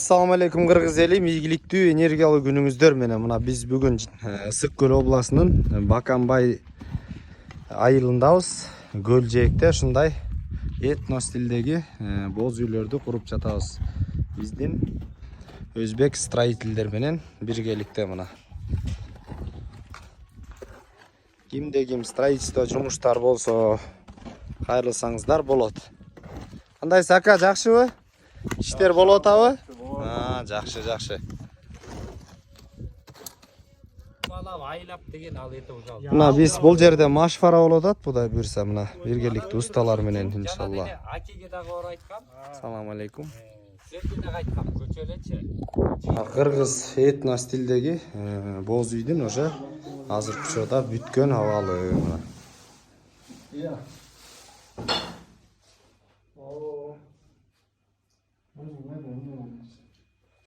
Assalamu alaikum Kırgız eli, ийгиликтүү энергиялуу күнүңүздөр менен. Мына биз бүгүн Ысык Көл областынын Баканбай айылындабыз. Көл жээкте ушундай этно стилдеги боз үйлөрдү куруп жатабыз. Биздин өзбек строительдер менен биргеликте мына. Кимде ким строительство жумуштар болсо кайрылсаңыздар болот. Кандай Сака, жакшыбы? İşler болуп атабы? Жакшы. Айлап деген ал эти уже. Мына биз бул жерде машфара болуп атат, Кудай буйрса мына биргеликтүү усталар менен иншалла. Акеге дагы оор айткам. Салам алейкум. Силерге дагы айткам, көчөлөчү. Кыргыз этно стилдеги боз үйдүн уже азыркы учурда бүткөн абалы мына.